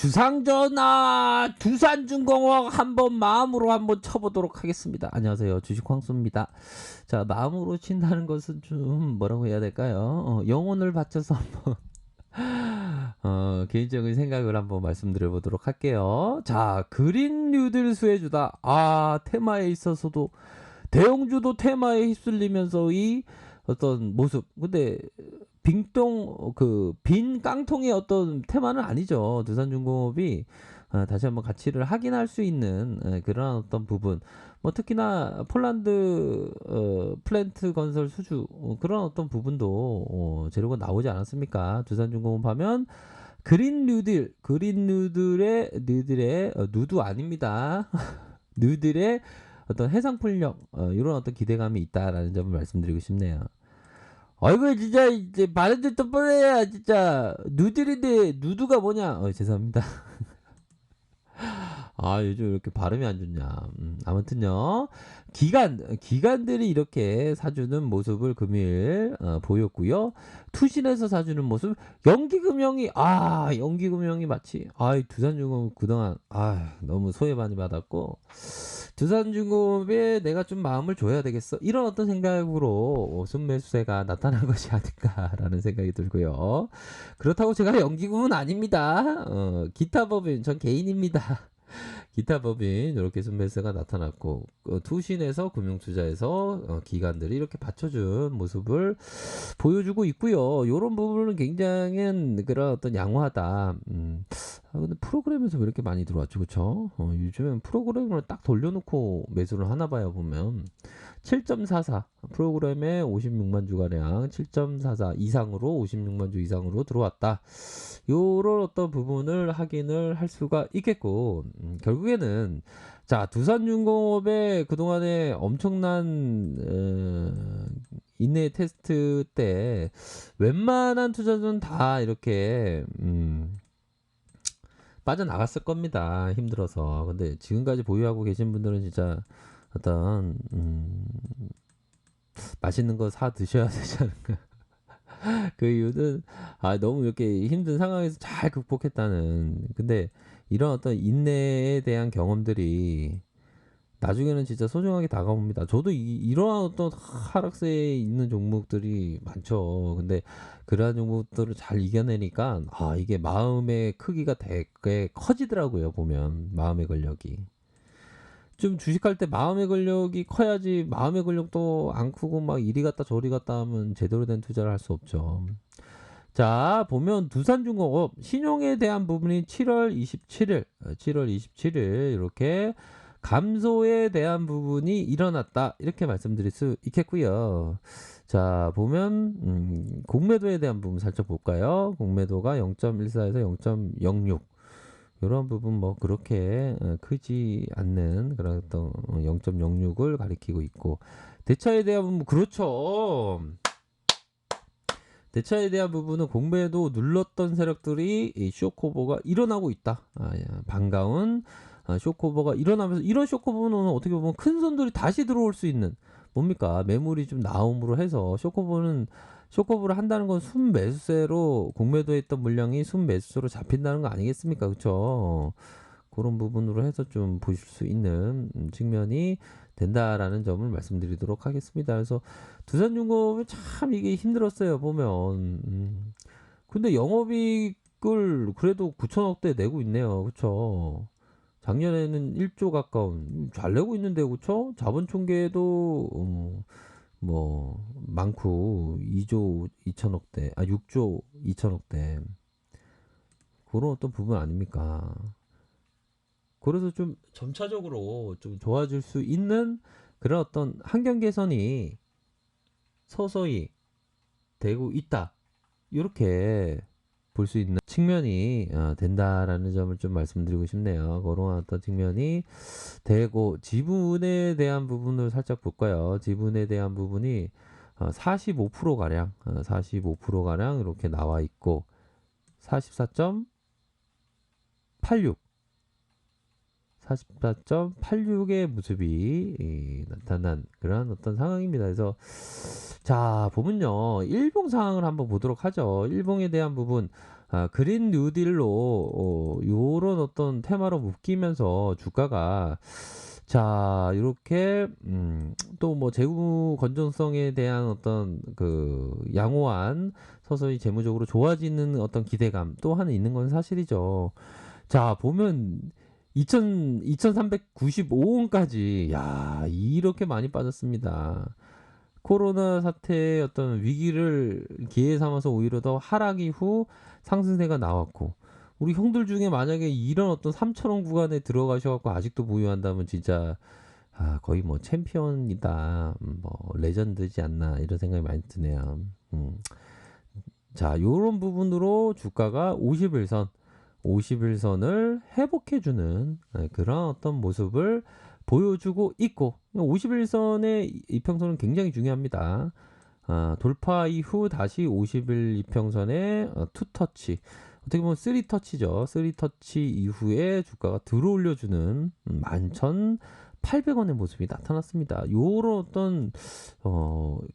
주상전화 두산중공업 한번 마음으로 한번 쳐보도록 하겠습니다. 안녕하세요, 주식 황수입니다. 자, 마음으로 친다는 것은 좀 뭐라고 해야 될까요? 영혼을 바쳐서 한번 개인적인 생각을 한번 말씀드려 보도록 할게요. 자, 그린 뉴딜 수혜주다. 테마에 있어서도 대형주도 테마에 휩쓸리면서 이 어떤 모습. 근데 빙똥 빈 깡통의 어떤 테마는 아니죠. 두산중공업이 다시 한번 가치를 확인할 수 있는 그런 어떤 부분. 뭐 특히나 폴란드 플랜트 건설 수주 그런 어떤 부분도 재료가 나오지 않았습니까? 두산중공업 하면 그린 뉴딜의 누드 아닙니다. 뉴딜의 어떤 해상 풍력 이런 어떤 기대감이 있다라는 점을 말씀드리고 싶네요. 아이고 진짜 이제 발음도 똑바로해야 진짜 누들인데 누드가 뭐냐? 죄송합니다. 요즘 왜 이렇게 발음이 안 좋냐? 아무튼요. 기관들이 이렇게 사주는 모습을 금일 보였고요. 투신에서 사주는 모습, 연기금융이 마치 두산중공업 그동안 너무 소외 많이 받았고 두산중공업에 내가 좀 마음을 줘야 되겠어. 이런 어떤 생각으로 순매수세가 나타난 것이 아닐까라는 생각이 들고요. 그렇다고 제가 연기금은 아닙니다. 기타 법인 전 개인입니다. 기타 법인 이렇게 순매수가 나타났고 투신에서 금융투자에서 기관들이 이렇게 받쳐준 모습을 보여주고 있고요. 이런 부분은 굉장히 그런 어떤 양호하다. 근데 프로그램에서 왜 이렇게 많이 들어왔죠, 그쵸? 요즘엔 프로그램을 딱 돌려놓고 매수를 하나 봐요, 보면. 7.44 프로그램에 56만 주가량 7.44 이상으로 56만 주 이상으로 들어왔다. 요런 어떤 부분을 확인을 할 수가 있겠고 결국에는 자 두산중공업의 그동안에 엄청난 인내 테스트 때 웬만한 투자자는 다 이렇게 빠져나갔을 겁니다. 힘들어서. 근데 지금까지 보유하고 계신 분들은 진짜 어떤 맛있는 거 사 드셔야 되지 않을까. 그 이유는 너무 이렇게 힘든 상황에서 잘 극복했다는. 근데 이런 어떤 인내에 대한 경험들이 나중에는 진짜 소중하게 다가옵니다. 저도 이러한 어떤 하락세에 있는 종목들이 많죠. 근데 그러한 종목들을 잘 이겨내니까 이게 마음의 크기가 되게 커지더라고요. 보면 마음의 권력이. 좀 주식할 때 마음의 권력이 커야지. 마음의 권력도 안 크고 막 이리 갔다 저리 갔다 하면 제대로 된 투자를 할 수 없죠. 자, 보면 두산중공업 신용에 대한 부분이 7월 27일 이렇게 감소에 대한 부분이 일어났다. 이렇게 말씀드릴 수 있겠고요. 자, 보면 공매도에 대한 부분 살짝 볼까요? 공매도가 0.14에서 0.06 이런 부분 뭐 그렇게 크지 않는 그런 어떤 0.06을 가리키고 있고 대차에 대한 부분 그렇죠. 대차에 대한 부분은 공매도 눌렀던 세력들이 이 쇼크오버가 일어나고 있다. 반가운 쇼크오버가 일어나면서 이런 쇼크오버는 어떻게 보면 큰 손들이 다시 들어올 수 있는 뭡니까 매물이 좀 나옴으로 해서 쇼크오버를 한다는 건 순매수세로 공매도에 있던 물량이 순매수세로 잡힌다는 거 아니겠습니까? 그렇죠? 그런 부분으로 해서 좀 보실 수 있는 측면이 된다라는 점을 말씀드리도록 하겠습니다. 그래서 두산중공업이 참 이게 힘들었어요. 보면 근데 영업이익을 그래도 9천억대 내고 있네요. 그렇죠? 작년에는 1조 가까운 잘 내고 있는데요. 그렇죠? 자본 총계도 뭐 많고 2조 2천억대 6조 2천억대 그런 어떤 부분 아닙니까? 그래서 좀 점차적으로 좀 좋아질 수 있는 그런 어떤 환경 개선이 서서히 되고 있다. 이렇게 볼 수 있는 측면이 된다라는 점을 좀 말씀드리고 싶네요. 그런 어떤 측면이 되고 지분에 대한 부분을 살짝 볼까요? 지분에 대한 부분이 45%가량 45%가량 이렇게 나와 있고 44.86 44.86의 모습이 나타난 그런 어떤 상황입니다. 그래서 자 보면요 일봉 상황을 한번 보도록 하죠. 일봉에 대한 부분 그린 뉴딜로 요런 어떤 테마로 묶이면서 주가가 자 요렇게 또 뭐 재무 건전성에 대한 어떤 그 양호한 서서히 재무적으로 좋아지는 어떤 기대감 또한 있는 건 사실이죠. 자 보면 2395원까지 야 이렇게 많이 빠졌습니다. 코로나 사태의 어떤 위기를 기회 삼아서 오히려 더 하락 이후 상승세가 나왔고 우리 형들 중에 만약에 이런 어떤 3,000원 구간에 들어가셔갖고 아직도 보유한다면 진짜 거의 뭐 챔피언이다, 뭐 레전드지 않나 이런 생각이 많이 드네요. 자, 요런 부분으로 주가가 50일선을 회복해주는 그런 어떤 모습을 보여주고 있고 50일선의 이평선은 굉장히 중요합니다. 돌파 이후 다시 50일 이평선의 투터치 어떻게 보면 3터치죠. 3터치 이후에 주가가 들어올려주는 11,800원의 모습이 나타났습니다. 요런 어떤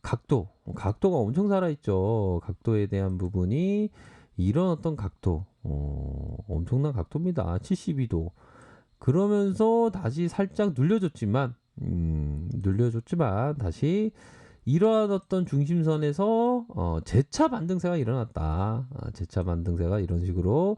각도가 엄청 살아있죠. 각도에 대한 부분이 이런 어떤 각도 엄청난 각도입니다. 72도 그러면서 다시 살짝 눌려줬지만 다시 이러한 어떤 중심선에서 재차 반등세가 일어났다. 재차 반등세가 이런 식으로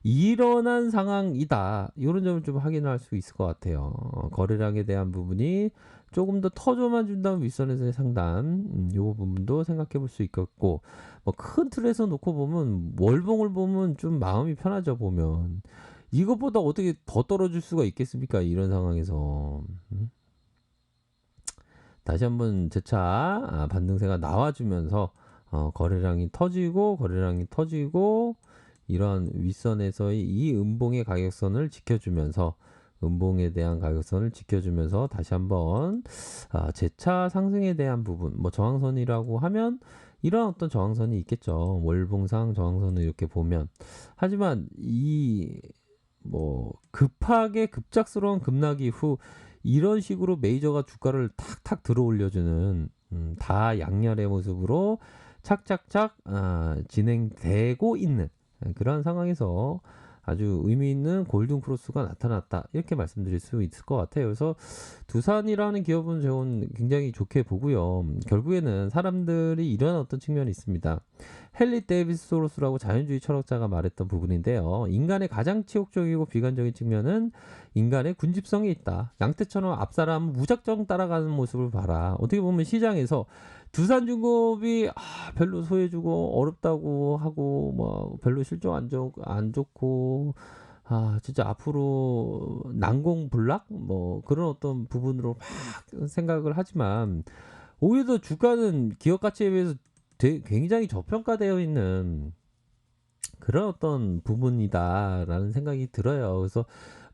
일어난 상황이다. 이런 점을 좀 확인할 수 있을 것 같아요. 거래량에 대한 부분이 조금 더 터져만 준다면 윗선에서의 상단 요 부분도 생각해 볼 수 있겠고 뭐 큰 틀에서 놓고 보면 월봉을 보면 좀 마음이 편하죠. 보면 이것보다 어떻게 더 떨어질 수가 있겠습니까? 이런 상황에서 다시 한번 재차 반등세가 나와주면서 거래량이 터지고 이런 윗선에서의 이 음봉의 가격선을 지켜주면서 음봉에 대한 가격선을 지켜주면서 다시 한번 재차 상승에 대한 부분 뭐 저항선이라고 하면 이런 어떤 저항선이 있겠죠. 월봉상 저항선을 이렇게 보면 하지만 이 뭐 급하게 급작스러운 급락 이후 이런 식으로 메이저가 주가를 탁탁 들어 올려주는 다 양열의 모습으로 착착착 진행되고 있는 그런 상황에서 아주 의미 있는 골든 크로스가 나타났다 이렇게 말씀드릴 수 있을 것 같아요. 그래서 두산이라는 기업은 저는 굉장히 좋게 보고요. 결국에는 사람들이 이런 어떤 측면이 있습니다. 헨리 데이비스 소로스라고 자연주의 철학자가 말했던 부분인데요. 인간의 가장 치욕적이고 비관적인 측면은 인간의 군집성이 있다. 양떼처럼 앞사람 무작정 따라가는 모습을 봐라. 어떻게 보면 시장에서 두산중공업이 별로 소외주고 어렵다고 하고 뭐 별로 실적 안 좋고 진짜 앞으로 난공불락 뭐 그런 어떤 부분으로 막 생각을 하지만 오히려 주가는 기업 가치에 비해서 굉장히 저평가되어 있는 그런 어떤 부분이다라는 생각이 들어요. 그래서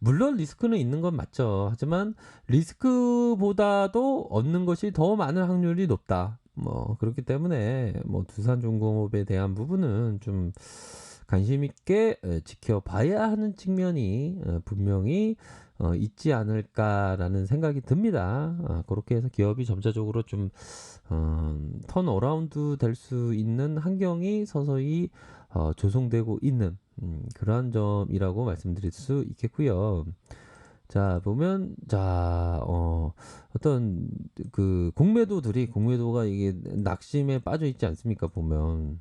물론 리스크는 있는 건 맞죠. 하지만 리스크보다도 얻는 것이 더 많은 확률이 높다. 뭐 그렇기 때문에 뭐 두산중공업에 대한 부분은 좀 관심 있게 지켜봐야 하는 측면이 분명히 있지 않을까라는 생각이 듭니다. 그렇게 해서 기업이 점차적으로 좀 턴어라운드 될 수 있는 환경이 서서히 조성되고 있는 그러한 점이라고 말씀드릴 수 있겠고요. 자 보면 어떤 그 공매도가 이게 낙심에 빠져 있지 않습니까? 보면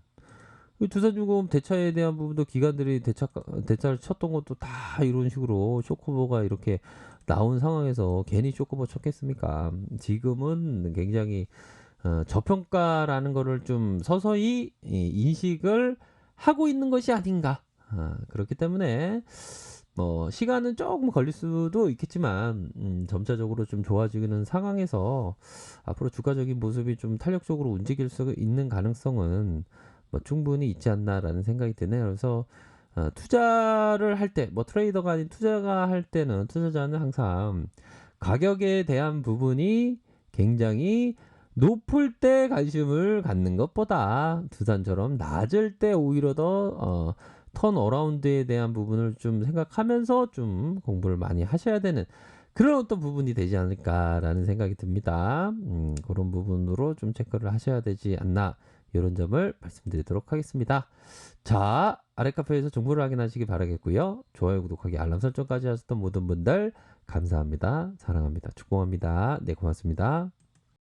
두산중공업 대차에 대한 부분도 기관들이 대차를 쳤던 것도 다 이런 식으로 쇼크보가 이렇게 나온 상황에서 괜히 쇼크보 쳤겠습니까? 지금은 굉장히 저평가라는 거를 좀 서서히 인식을 하고 있는 것이 아닌가. 그렇기 때문에 뭐 시간은 조금 걸릴 수도 있겠지만 점차적으로 좀 좋아지는 상황에서 앞으로 주가적인 모습이 좀 탄력적으로 움직일 수 있는 가능성은 뭐 충분히 있지 않나라는 생각이 드네요. 그래서 투자를 할 때, 뭐 트레이더가 아닌 투자가 할 때는 투자자는 항상 가격에 대한 부분이 굉장히 높을 때 관심을 갖는 것보다 두산처럼 낮을 때 오히려 더 턴어라운드에 대한 부분을 좀 생각하면서 좀 공부를 많이 하셔야 되는 그런 어떤 부분이 되지 않을까라는 생각이 듭니다. 그런 부분으로 좀 체크를 하셔야 되지 않나 이런 점을 말씀드리도록 하겠습니다. 자, 아래 카페에서 정보를 확인하시기 바라겠고요. 좋아요, 구독하기, 알람 설정까지 하셨던 모든 분들 감사합니다. 사랑합니다. 축복합니다. 네, 고맙습니다.